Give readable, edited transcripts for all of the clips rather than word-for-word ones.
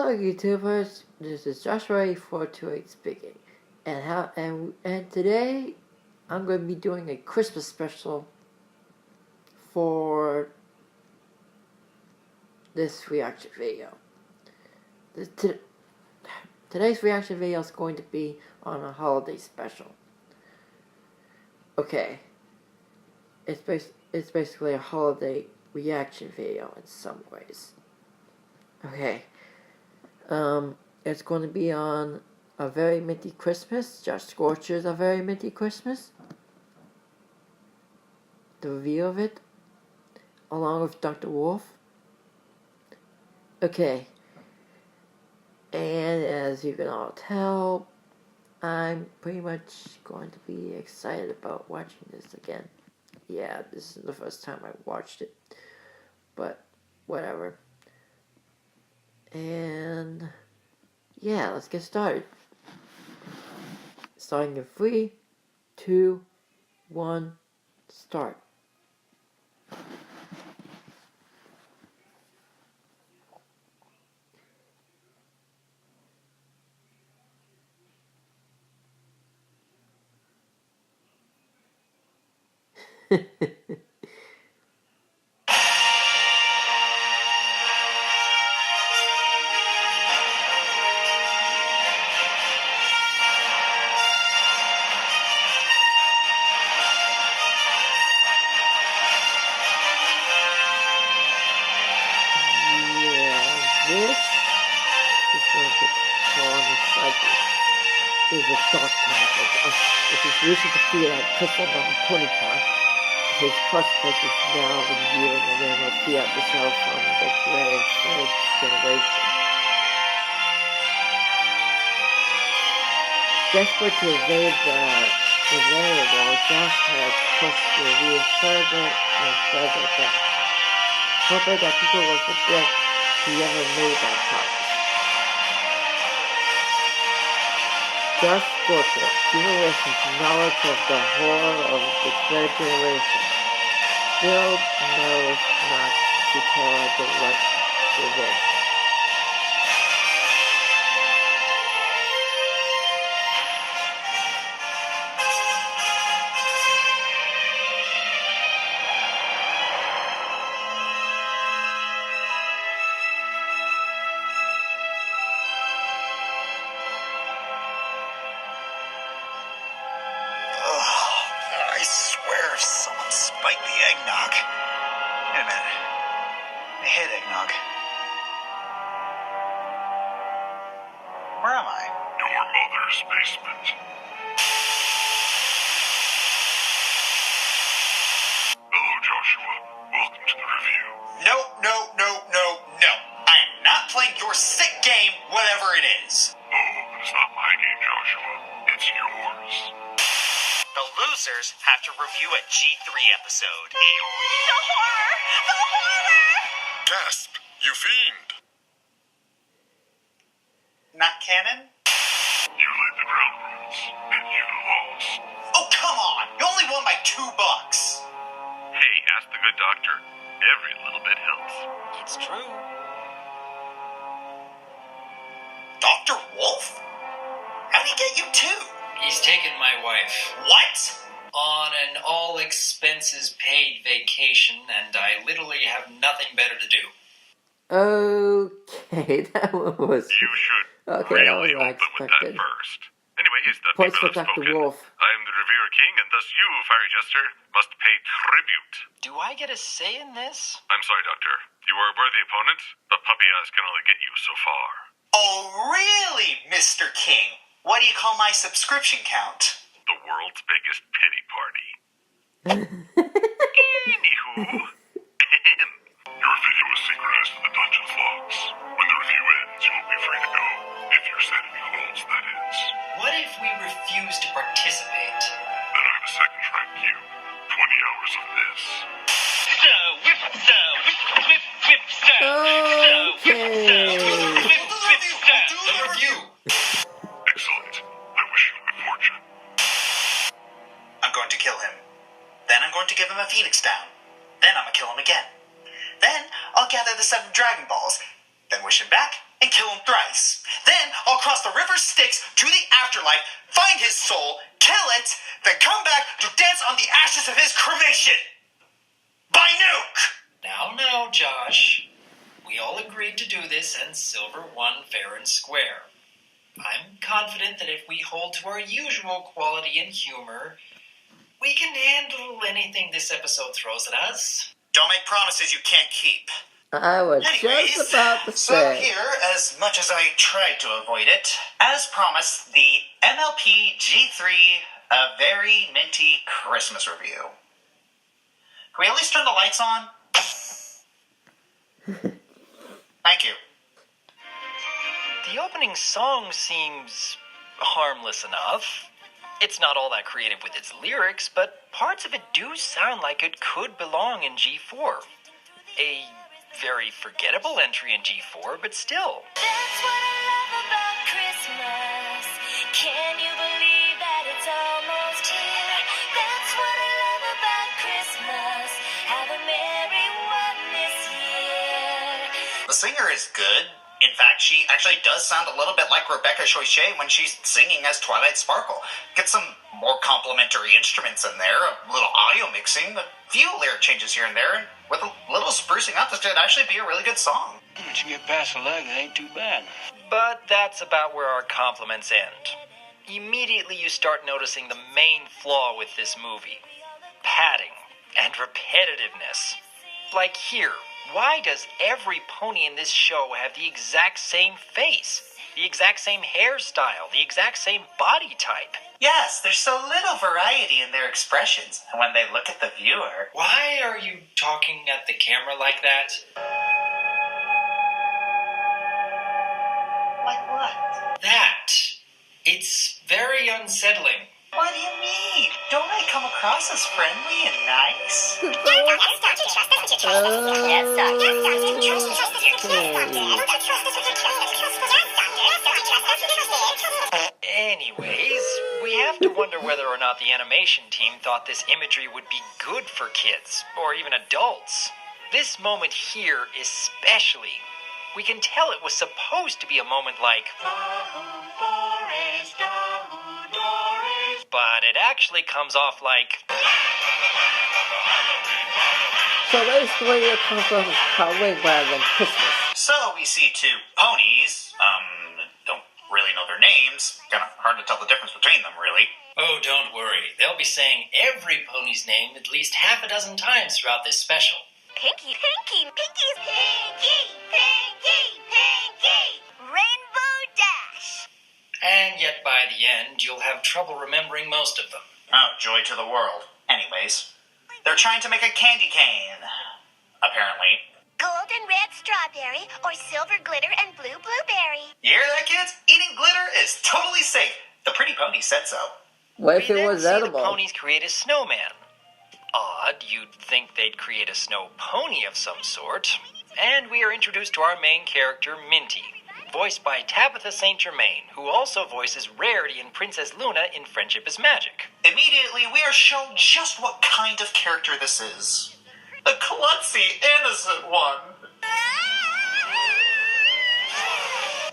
Hello YouTubers, this is Joshscorchers speaking, and today I'm going to be doing a Christmas special for this reaction video. Today's reaction video is going to be on a holiday special. Okay, it's basically a holiday reaction video in some ways. Okay. It's going to be on A Very Minty Christmas, Joshscorchers A Very Minty Christmas. The review of it, along with Dr. Wolf. Okay. And as you can all tell, I'm pretty much going to be excited about watching this again. Yeah, this is the first time I watched it. But, whatever. And yeah, let's get started. Starting in 3, 2, 1, start. This is going to fall on the cycle. It is a dark time. If he's losing the field at Crystal Mountain Ponycon, his prospect is now revealing and then will appear himself from the dreaded third generation. Desperate to evade the inevitable, Josh has pushed the reveal further and further back, hoping that people will forget he ever made that promise. Joshscorchers, even with his knowledge of the horror of the third generation, still knows not to tell the right event. I swear, someone spiked the eggnog. Wait a minute. I hate eggnog. Where am I? Your mother's basement. Hello, Joshua. Welcome to the review. No. I am not playing your sick game, whatever it is. Oh, it's not my game, Joshua. It's yours. The losers have to review a G3 episode. The horror! The horror! Gasp! You fiend! Not canon? You laid the ground rules, and you lost. Oh, come on! You only won by $2. Hey, ask the good doctor. Every little bit helps. It's true. Dr. Wolf? How'd he get you too? He's taken my wife What? on an all-expenses-paid vacation, and I literally have nothing better to do. Okay, that one was... You should Okay, that was really open with that unexpected. first. Anyways, the Points people for have Dr. spoken. Wolf. I am the reviewer king, and thus you, fiery jester, must pay tribute. Do I get a say in this? I'm sorry, Doctor. You are a worthy opponent, but puppy eyes can only get you so far. Oh, really, Mr. King? What do you call my subscription count? The world's biggest pity party. Anywho, your video is synchronized to the dungeon's logs. When the review ends, you will be free to go. If your sanity holds, that is. What if we refuse to participate? Then I have a second track queue. 20 hours of this. The review! Excellent. I wish you good fortune. I'm going to kill him. Then I'm going to give him a phoenix down. Then I'm going to kill him again. Then I'll gather the 7 Dragon Balls. Then wish him back and kill him thrice. Then I'll cross the river Styx to the afterlife, find his soul, kill it, then come back to dance on the ashes of his cremation. By nuke! Now, Josh. We all agreed to do this, and Silver won fair and square. I'm confident that if we hold to our usual quality and humor, we can handle anything this episode throws at us. Don't make promises you can't keep. I was Anyways, just about to so say. here, as much as I tried to avoid it, as promised, the MLP G3 A Very Minty Christmas Review. Can we at least turn the lights on? Thank you. The opening song seems harmless enough. It's not all that creative with its lyrics, but parts of it do sound like it could belong in G4. A very forgettable entry in G4, but still. That's what I love about Christmas. Can you believe that it's almost here? That's what I love about Christmas. Have a merry one this year. The singer is good. In fact, she actually does sound a little bit like Rebecca Choichet when she's singing as Twilight Sparkle. Get some more complimentary instruments in there, a little audio mixing, a few lyric changes here and there, and with a little sprucing up, this could actually be a really good song. Once you get past the leg, it ain't too bad. But that's about where our compliments end. Immediately you start noticing the main flaw with this movie. Padding and repetitiveness. Like here, why does every pony in this show have the exact same face? The exact same hairstyle? The exact same body type? Yes, there's so little variety in their expressions when they look at the viewer. Why are you talking at the camera like that? Like what? That. It's very unsettling. What do you mean? Don't I come across as friendly and nice? Anyways, we have to wonder whether or not the animation team thought this imagery would be good for kids, or even adults. This moment here especially. We can tell it was supposed to be a moment like, but it actually comes off like, So basically, it comes off as Halloween rather than Christmas. So we see two ponies, don't really know their names. Kinda hard to tell the difference between them, really. oh, don't worry. They'll be saying every pony's name at least half a dozen times throughout this special. Pinky, Pinky, Pinky's Pinky, Pinky, Pinky. Rainbow Dash. And yet by the end, you'll have trouble remembering most of them. Oh, joy to the world. Anyways, they're trying to make a candy cane. Apparently. Gold and red strawberry or silver glitter and blue blueberry. You hear that, kids? Eating glitter is totally safe. The pretty pony said so. What if We it then was see edible? the ponies create a snowman. Odd, you'd think they'd create a snow pony of some sort. And we are introduced to our main character, Minty, voiced by Tabitha St. Germain, who also voices Rarity and Princess Luna in Friendship is Magic. Immediately, we are shown just what kind of character this is. The klutzy, innocent one.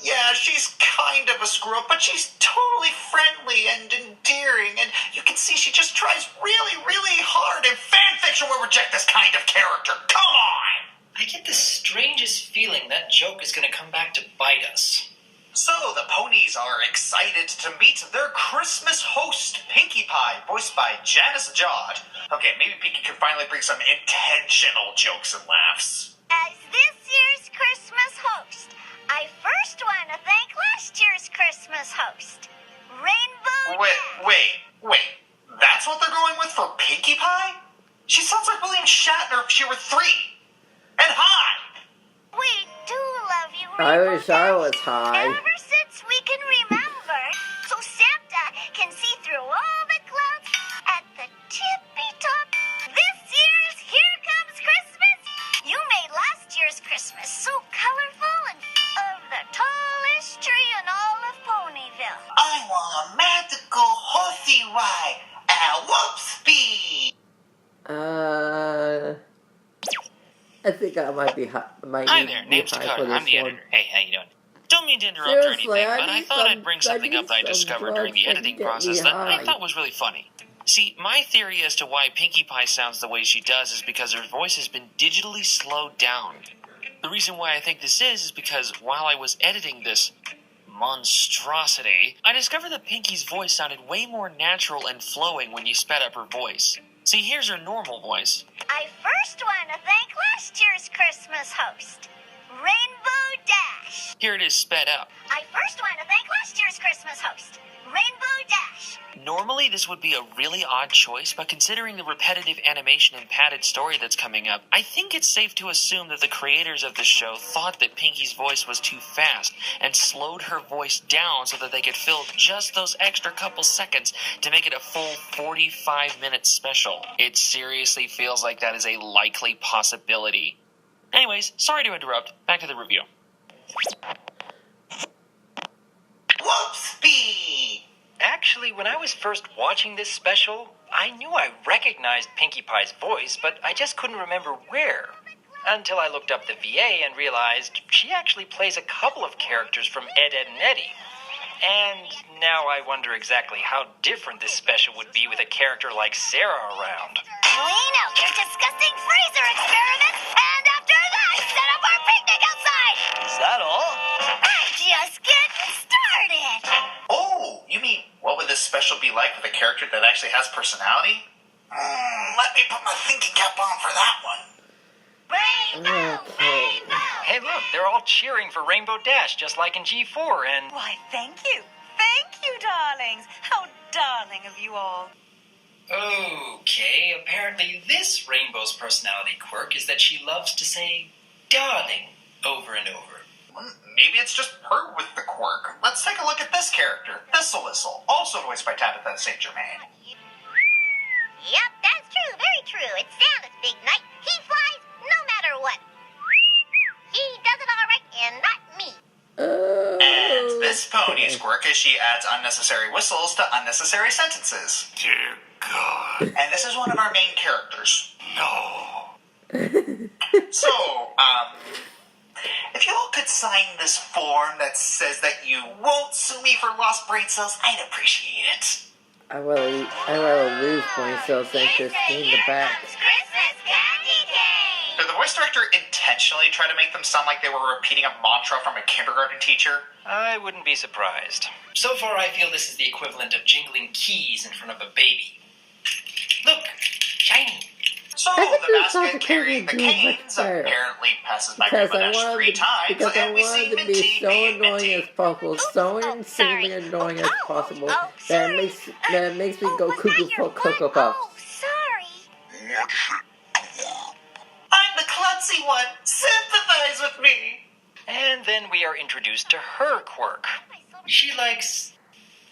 Yeah, she's kind of a screw-up, but she's totally friendly and endearing, and you can see she just tries really, really hard, and fanfiction will reject this kind of character. Come on! I get the strangest feeling that joke is going to come back to bite us. So, the ponies are excited to meet their Christmas host, Pinkie Pie, voiced by Janice Jod. Okay, maybe Pinkie can finally bring some intentional jokes and laughs. As this year's Christmas host, I first want to thank last year's Christmas host, Rainbow Dash. Wait. That's what they're going with for Pinkie Pie? She sounds like William Shatner if she were 3. And high! We do love you, I Rainbow wish I Dash. was high. Ever since we can remember, so Santa can see through all the clouds at the tippy top. This year's Here Comes Christmas. You made last year's Christmas so colorful and of the tallest tree in all of Ponyville. I want a magical horsey ride at warp speed! I think I might be high. Hi there, name's Dakota. I'm the editor. Hey, how you doing? mean to interrupt or anything, Seriously, but I thought I'd bring something up that I discovered during the editing process that I thought was really funny. See, my theory as to why Pinkie Pie sounds the way she does is because her voice has been digitally slowed down. The reason why I think this is because while I was editing this monstrosity, I discovered that Pinkie's voice sounded way more natural and flowing when you sped up her voice. See, here's her normal voice. I first want to thank last year's Christmas host, Rainbow Dash. Here it is sped up. I first want to thank last year's Christmas host, Rainbow Dash. Normally, this would be a really odd choice, but considering the repetitive animation and padded story that's coming up, I think it's safe to assume that the creators of the show thought that Pinkie's voice was too fast and slowed her voice down so that they could fill just those extra couple seconds to make it a full 45-minute special. It seriously feels like that is a likely possibility. Anyways, sorry to interrupt. Back to the review. Whoopsie! Actually, when I was first watching this special, I knew I recognized Pinkie Pie's voice, but I just couldn't remember where. Until I looked up the VA and realized she actually plays a couple of characters from Ed, Edd and Eddy. And now I wonder exactly how different this special would be with a character like Sarah around. Clean out your disgusting freezer experiments, and after that, set up our picnic outside. Is that all? I'm just getting started. Oh, you mean, what would this special be like with a character that actually has personality? Let me put my thinking cap on for that one. Rainbow! Rainbow! Hey, look, they're all cheering for Rainbow Dash, just like in G4, and... Why, thank you. Thank you, darlings. How darling of you all. Okay, apparently this Rainbow's personality quirk is that she loves to say darling over and over. Maybe it's just her with the quirk. Let's take a look at this character, Thistle Whistle, also voiced by Tabitha St. Germain. Yep, that's true. Very true. It's Santa's big night. He flies no matter what. He does it all right and not me. And this pony's quirk is she adds unnecessary whistles to unnecessary sentences. Dear God. And this is one of our main characters. No. So, if you all could sign this form that says that you won't sue me for lost brain cells, I'd appreciate it. I rather lose brain cells than just gain the back. Christmas candy cane. Did the voice director intentionally try to make them sound like they were repeating a mantra from a kindergarten teacher? I wouldn't be surprised. So far, I feel this is the equivalent of jingling keys in front of a baby. Look, shiny. So, I think the there's basket something carrying the to do with canes her. apparently passes by Because I Grandma Dash 3 times, and we see wanted to be Minty so being annoying Minty. as possible, so insanely sorry. annoying as possible, that sorry. it makes me go was that cuckoo your for Cocoa butt? Puffs. Oh, sorry. I'm the klutzy one. Sympathize with me. And then we are introduced to her quirk. She likes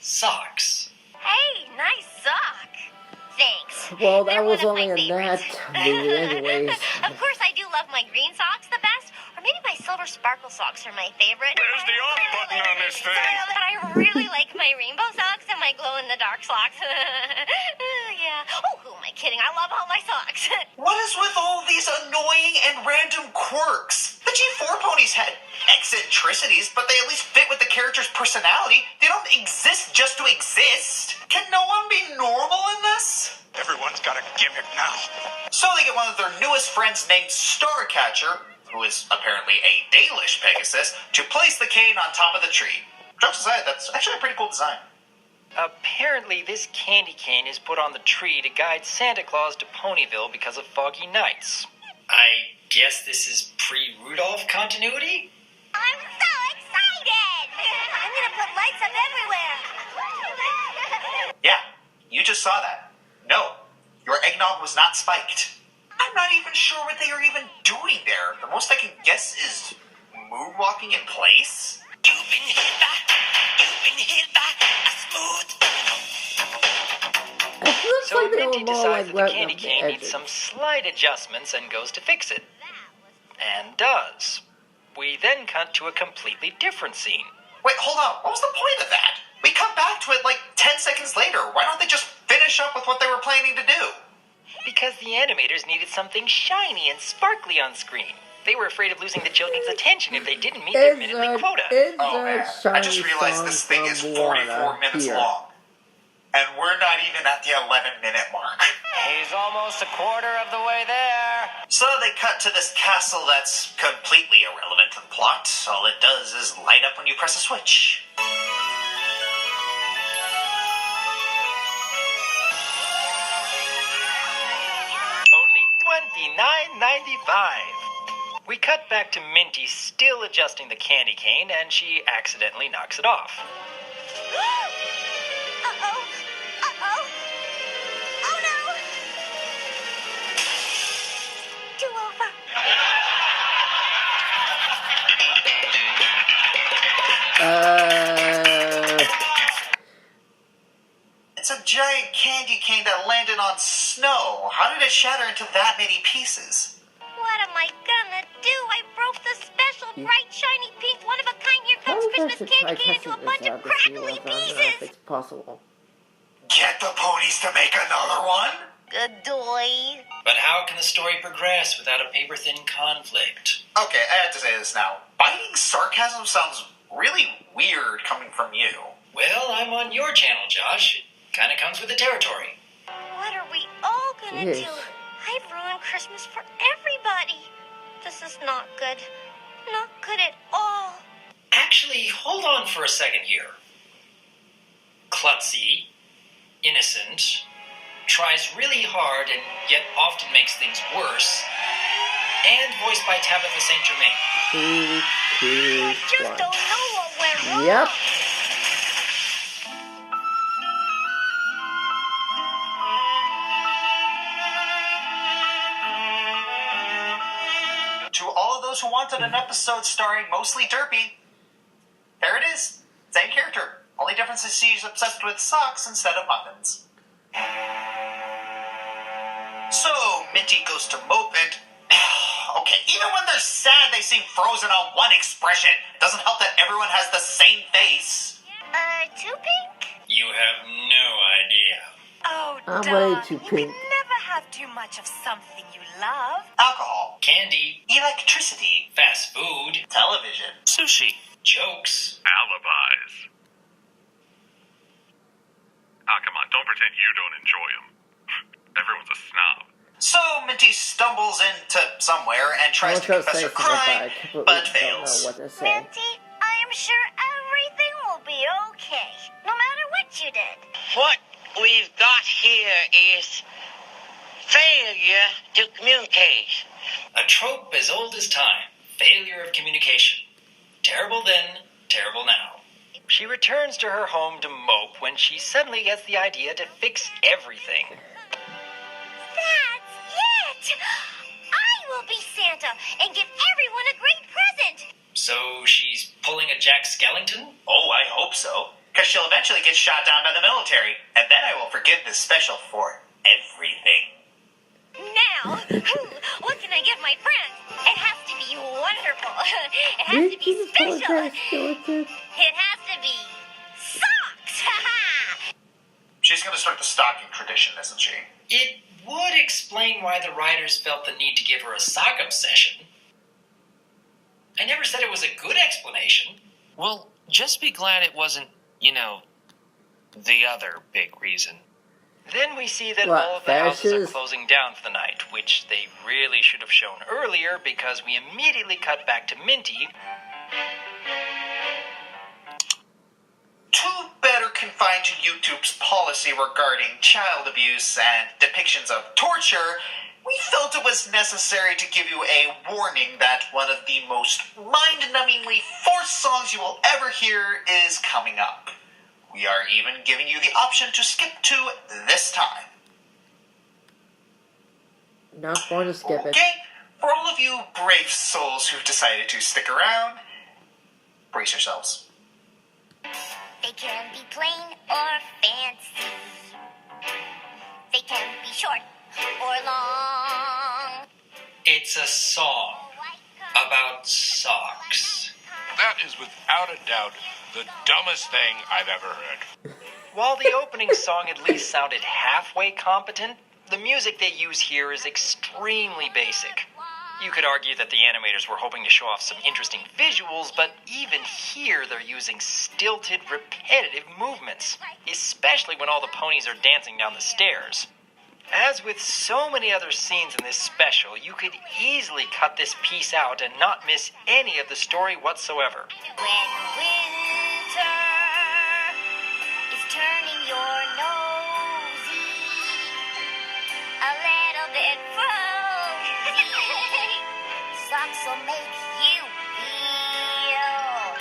socks. Hey, nice sock. Thanks. Well, that They're was one of only my in that favorites. movie anyways. Of course, I do love my green socks the best, or maybe my silver sparkle socks are my favorite. Where's the off button on this thing? But I really like my rainbow socks and my glow-in-the-dark socks. Yeah. Oh, who am I kidding? I love all my socks. What is with all these annoying and random quirks? The G4 ponies had eccentricities, but they at least fit with the character's personality. They don't exist just to exist. Can no one be normal in this? Everyone's got a gimmick now. So they get one of their newest friends named Starcatcher, who is apparently a Dalish Pegasus, to place the cane on top of the tree. Jokes aside, that's actually a pretty cool design. Apparently, this candy cane is put on the tree to guide Santa Claus to Ponyville because of foggy nights. I guess this is pre-Rudolph continuity? I'm so excited! I'm gonna put lights up everywhere. Yeah, you just saw that. No, your eggnog was not spiked. I'm not even sure what they are even doing there. The most I can guess is moonwalking in place? You've been hit by a smooth. It looks So like they Minty were more decides like that the wetting candy up the cane needs edges. some slight adjustments and goes to fix it. And does. We then cut to a completely different scene. Wait, hold on. What was the point of that? We come back to it like 10 seconds later. Why don't they just finish up with what they were planning to do? Because the animators needed something shiny and sparkly on screen. They were afraid of losing the children's attention if they didn't meet their minute quota. Oh man, I just realized this thing is 44 minutes long. And we're not even at the 11-minute mark. He's almost a quarter of the way there. So they cut to this castle that's completely irrelevant to the plot. All it does is light up when you press a switch. Only $29.95. We cut back to Minty still adjusting the candy cane, and she accidentally knocks it off. Uh-oh. Uh-oh. Oh, no. Do-over. It's a giant candy cane that landed on snow. How did it shatter into that many pieces? What am I gonna do? I broke the special bright, shiny, pink, one-of-a-kind Here Comes Christmas candy cane into a bunch of crackly pieces. It's possible. Get the ponies to make another one? Good boy. But how can the story progress without a paper-thin conflict? Okay, I have to say this now. Biting sarcasm sounds really weird coming from you. Well, I'm on your channel, Josh. It kind of comes with the territory. What are we all gonna Yes. do? I've ruined Christmas for everybody. This is not good. Not good at all. Actually, hold on for a second here. Klutzy, innocent, tries really hard and yet often makes things worse, and voiced by Tabitha St. Germain. Just don't know what went wrong. Yep. To all of those who wanted an episode starring mostly Derpy, there it is. Same character. Only difference is she's obsessed with socks instead of muffins. So, Minty goes to mope and... Okay, even when they're sad, they seem frozen on one expression. Doesn't help that everyone has the same face. Too pink? You have no idea. Oh, I'm darling, way too you pink. can never have too much of something you love. Alcohol. Candy, Electricity. fast food, Television. Sushi. jokes. Alibis. Ah, come on, don't pretend you don't enjoy them. Everyone's a snob. So, Minty stumbles into somewhere and I tries was to gonna confess say her something, but I crime, completely but don't know fails. what to say. Minty, I am sure everything will be okay, no matter what you did. What we've got here is failure to communicate. A trope as old as time. Failure of communication. Terrible then, terrible now. She returns to her home to mope when she suddenly gets the idea to fix everything. That's it! I will be Santa and give everyone a great present. So she's pulling a Jack Skellington? Oh, I hope so. Because she'll eventually get shot down by the military, and then I will forgive this special for everything. Now, what can I give my friends? It has to be wonderful. It has to be special. It has to be socks. She's going to start the stocking tradition, isn't she? It would explain why the writers felt the need to give her a sock obsession. I never said it was a good explanation. Well, just be glad it wasn't, the other big reason. Then we see that What, all of the houses are fascist? closing down for the night, which they really should have shown earlier because we immediately cut back to Minty. To better confine to YouTube's policy regarding child abuse and depictions of torture, we felt it was necessary to give you a warning that one of the most mind-numbingly forced songs you will ever hear is coming up. We are even giving you the option to skip to this time. Not going to skip it. Okay, for all of you brave souls who've decided to stick around, brace yourselves. They can be plain or fancy. They can be short or long. It's a song about socks. That is without a doubt the dumbest thing I've ever heard. While the opening song at least sounded halfway competent, the music they use here is extremely basic. You could argue that the animators were hoping to show off some interesting visuals, but even here they're using stilted, repetitive movements, especially when all the ponies are dancing down the stairs. As with so many other scenes in this special, you could easily cut this piece out and not miss any of the story whatsoever. When winter is turning your nosy a little bit frozy, socks will make you feel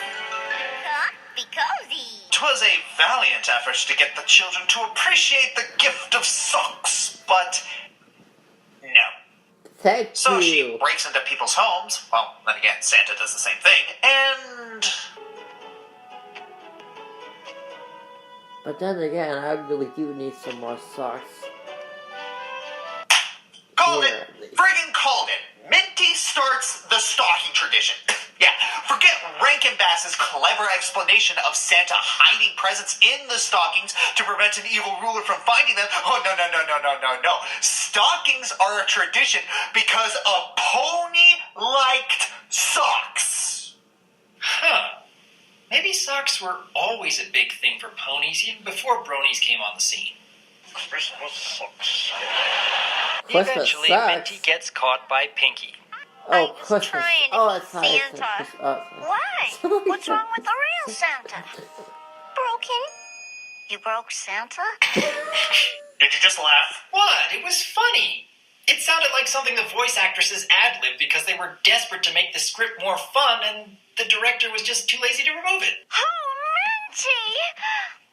comfy cozy. 'Twas a valiant effort to get the children to appreciate the gift of socks, but no. Thank So she you. breaks into people's homes. Well, then again, Santa does the same thing, and But then again, I really do need some more socks. called Yeah, it. at least. Friggin' called it. Minty starts the stocking tradition. Yeah, forget Rankin Bass's clever explanation of Santa hiding presents in the stockings to prevent an evil ruler from finding them. Oh, no. Stockings are a tradition because a pony liked socks. Huh. Maybe socks were always a big thing for ponies, even before bronies came on the scene. Christmas socks. Christmas Eventually, sucks. Minty gets caught by Pinky. Oh, was Christmas. trying to Oh, be that's how I said Santa. Christmas. Oh, Why? sorry. What's wrong with the real Santa? Broken? You broke Santa? Did you just laugh? What? It was funny. It sounded like something the voice actresses ad-libbed because they were desperate to make the script more fun, and the director was just too lazy to remove it. Oh, Minty!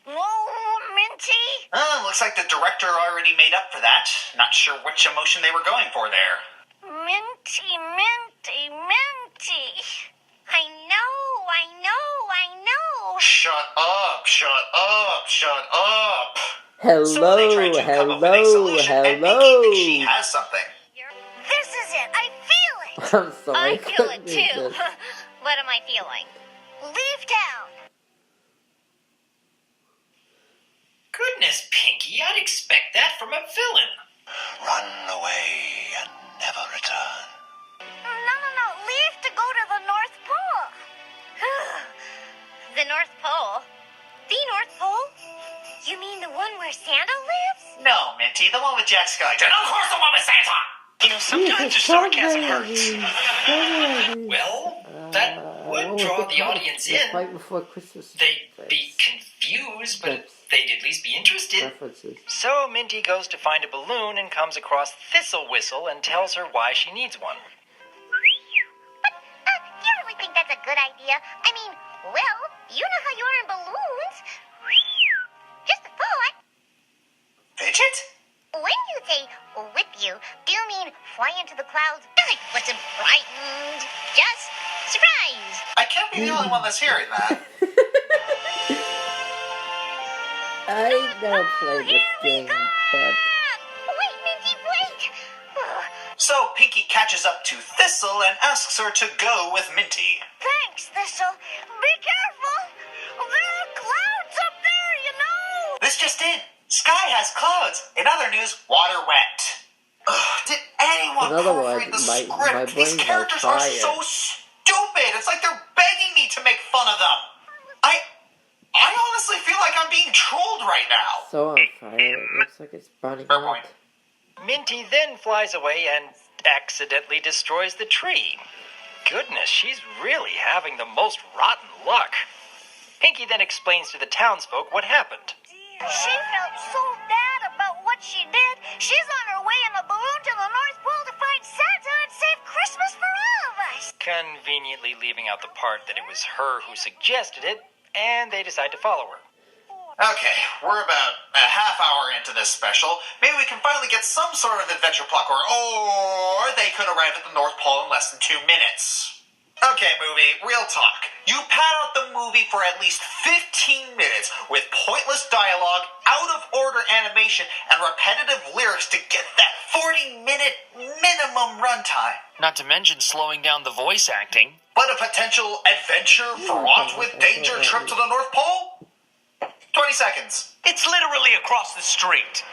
Whoa, Minty! Looks like the director already made up for that. Not sure which emotion they were going for there. Minty. I know. Shut up. Hello, So they try to come up with a solution, and Minky thinks she has something. This is it. I feel it. I'm sorry. I feel it couldn't do too. this. What am I feeling? Leave town. Goodness, Pinky, I'd expect that from a villain. Run away and never return. No. Leave to go to the North Pole. The North Pole? The North Pole? You mean the one where Santa lives? No, Minty, the one with Jack Skellington. Of course the one with Santa! You know, sometimes your sarcasm hurts. Well, that would draw the audience in. Right before Christmas. They'd be confused, but they'd at least be interested. References. So Minty goes to find a balloon and comes across Thistle Whistle and tells her why she needs one. But, do you really think that's a good idea? I mean, well, you know how you are in balloons. Just a thought. Fidget? When you say whip you, do you mean fly into the clouds? I wasn't frightened. Just surprise. I can't be the only one that's hearing that. I never played this game, but Wait, Minty, wait. So Pinky catches up to Thistle and asks her to go with Minty. Thanks, Thistle. Be careful. There are clouds up there, you know. This just in. Sky has clouds. In other news, water wet. Ugh, did anyone In other proofread words, the my script? These brain's on characters are fire. so stupid. It's like they're begging me to make fun of them. I honestly feel like I'm being trolled right now. so on fire. It looks like it's burning Fair up. point. Minty then flies away and accidentally destroys the tree. Goodness, she's really having the most rotten luck. Pinky then explains to the townsfolk what happened. She felt so bad about what she did. She's on her way in a balloon to the North Pole to find Santa and save Christmas for all of us. Conveniently leaving out the part that it was her who suggested it, and they decide to follow her. Okay, we're about a half hour into this special. Maybe we can finally get some sort of adventure plot or they could arrive at the North Pole in less than 2 minutes. Okay, movie, real talk. You pad out the movie for at least 15 minutes with pointless dialogue, out-of-order animation, and repetitive lyrics to get that 40-minute minimum runtime. Not to mention slowing down the voice acting. But a potential adventure fraught with danger trip to the North Pole? 20 seconds. It's literally across the street.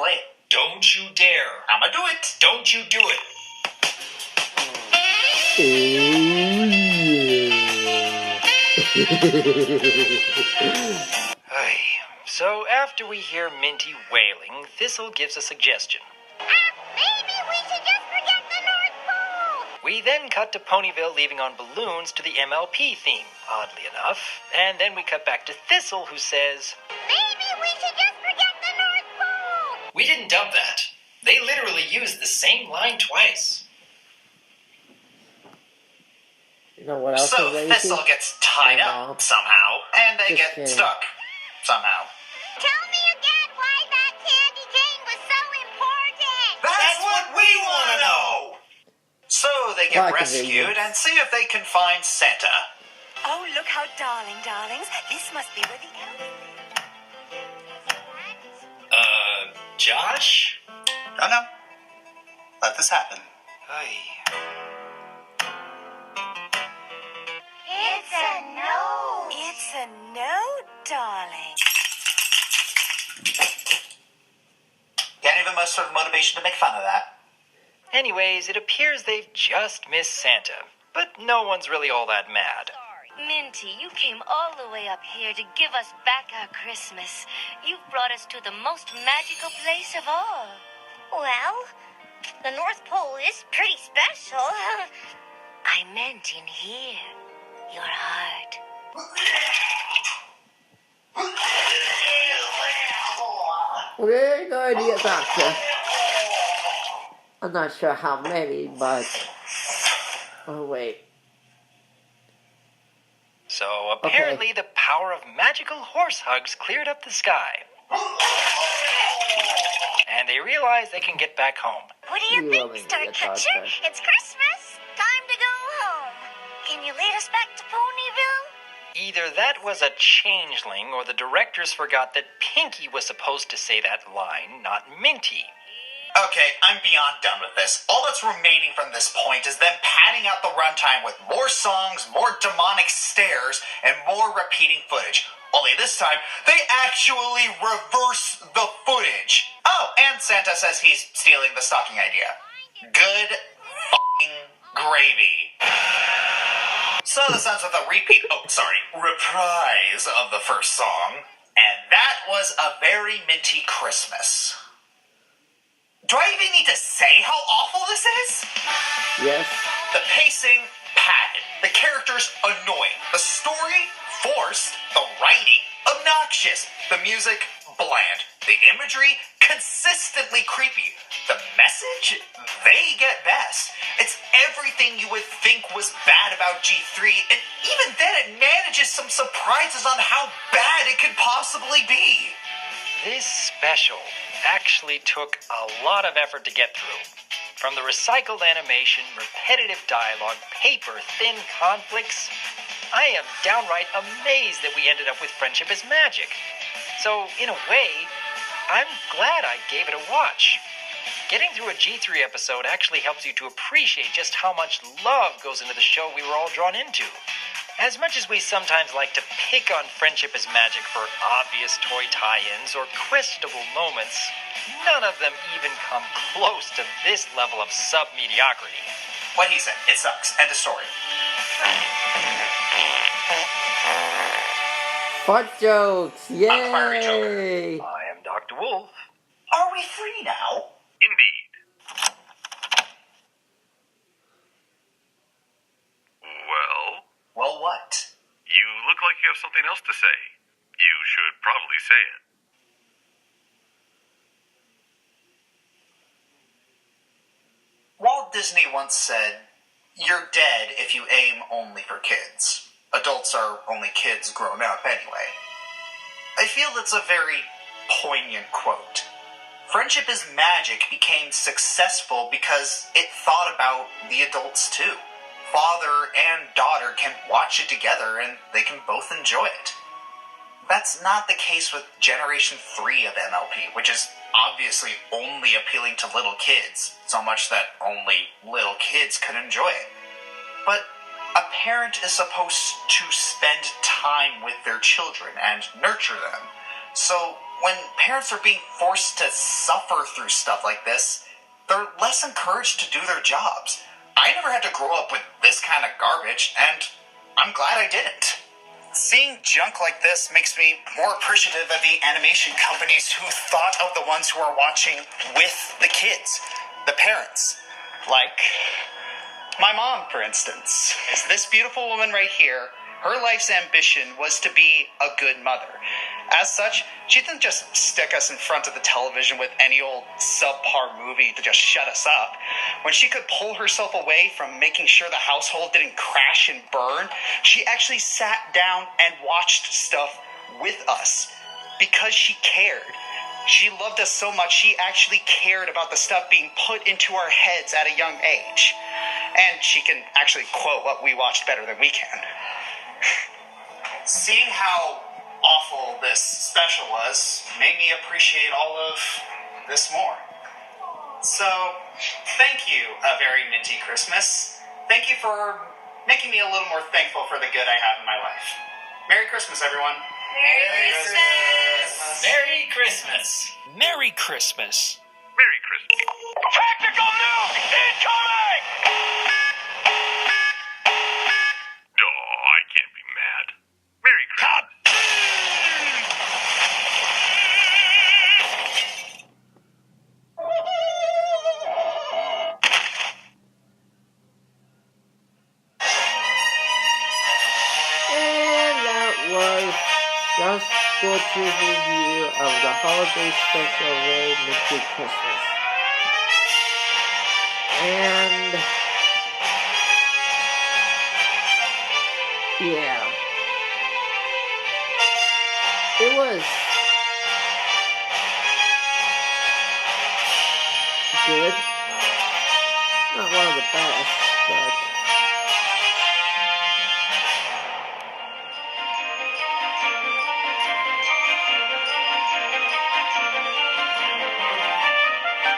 play it. Don't you dare. I'ma do it. Don't you do it. Ay. So after we hear Minty wailing, Thistle gives a suggestion. Maybe we should just forget the North Pole. We then cut to Ponyville leaving on balloons to the MLP theme, oddly enough. And then we cut back to Thistle, who says, Maybe we should just forget the North Pole. We didn't dub that. They literally used the same line twice. You know what else So is lazy? Thistle gets tied up somehow, and they Just get kidding. stuck somehow. Tell me again why that candy cane was so important. That's what we want to know! So they get Quite rescued convenient. and see if they can find Santa. Oh, look how darlings. This must be where the elves live. Josh? No. Let this happen. Ay. It's a note. It's a note, darling. Can't even muster the motivation to make fun of that. Anyways, it appears they've just missed Santa. But no one's really all that mad. Minty, you came all the way up here to give us back our Christmas. You've brought us to the most magical place of all. Well, the North Pole is pretty special. I meant in here, your heart. We're going to get doctor. I'm not sure how many, but... Oh, wait. So apparently the power of magical horse hugs cleared up the sky. And they realize they can get back home. What do you You think, will need Star to get Catcher? doctor. It's Christmas. Time to go home. Can you lead us back to Ponyville? Either that was a changeling, or the directors forgot that Pinky was supposed to say that line, not Minty. Okay, I'm beyond done with this. All that's remaining from this point is them padding out the runtime with more songs, more demonic stares, and more repeating footage. Only this time, they actually reverse the footage. Oh, and Santa says he's stealing the stocking idea. Good f***ing gravy. So this ends with a reprise of the first song. And that was a very Minty Christmas. Do I even need to say how awful this is? Yes. The pacing, padded. The characters, annoying. The story, forced. The writing, obnoxious. The music, bland. The imagery, consistently creepy. The message, they get best. It's everything you would think was bad about G3, and even then it manages some surprises on how bad it could possibly be. This special actually took a lot of effort to get through. From the recycled animation, repetitive dialogue, paper-thin conflicts, I am downright amazed that we ended up with Friendship is Magic. So, in a way, I'm glad I gave it a watch. Getting through a G3 episode actually helps you to appreciate just how much love goes into the show we were all drawn into. As much as we sometimes like to pick on Friendship is Magic for obvious toy tie-ins or questionable moments, none of them even come close to this level of sub-mediocrity. What he said, it sucks. End of story. Fart jokes! Fiery Yay! I am Dr. Wolf. Are we free now? Indeed. Well, Well, what? you look like you have something else to say. You should probably say it. Walt Disney once said, "You're dead if you aim only for kids. Adults are only kids grown up anyway." I feel that's a very poignant quote. Friendship is Magic became successful because it thought about the adults too. Father and daughter can watch it together and they can both enjoy it. That's not the case with Generation 3 of MLP, which is obviously only appealing to little kids, so much that only little kids could enjoy it. But a parent is supposed to spend time with their children and nurture them. So when parents are being forced to suffer through stuff like this, they're less encouraged to do their jobs. I never had to grow up with this kind of garbage, and I'm glad I didn't. Seeing junk like this makes me more appreciative of the animation companies who thought of the ones who are watching with the kids, the parents. Like my mom, for instance. Is this beautiful woman right here, her life's ambition was to be a good mother. As such, she didn't just stick us in front of the television with any old subpar movie to just shut us up. When she could pull herself away from making sure the household didn't crash and burn, she actually sat down and watched stuff with us because she cared. She loved us so much, she actually cared about the stuff being put into our heads at a young age. And she can actually quote what we watched better than we can. Seeing how awful this special was made me appreciate all of this more. So, thank you, A Very Minty Christmas. Thank you for making me a little more thankful for the good I have in my life. Merry Christmas, everyone. Merry Christmas! Merry Christmas! Merry Christmas! Merry Christmas. Tactical nuke incoming! Oh, I can't be mad. Merry Christmas. And that was Joshscorchers' review of the holiday special Very Minty Christmas. And yeah, it was good. Not one of the best, but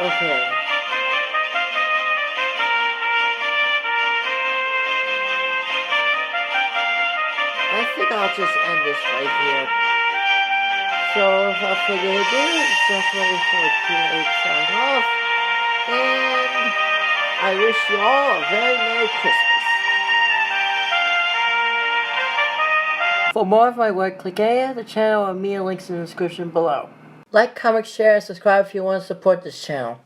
okay. I think I'll just end this right here. So without further ado, it's definitely for too late sign off. And I wish you all a very Merry Christmas. For more of my work, click any of the channel or media links in the description below. Like, comment, share, and subscribe if you want to support this channel.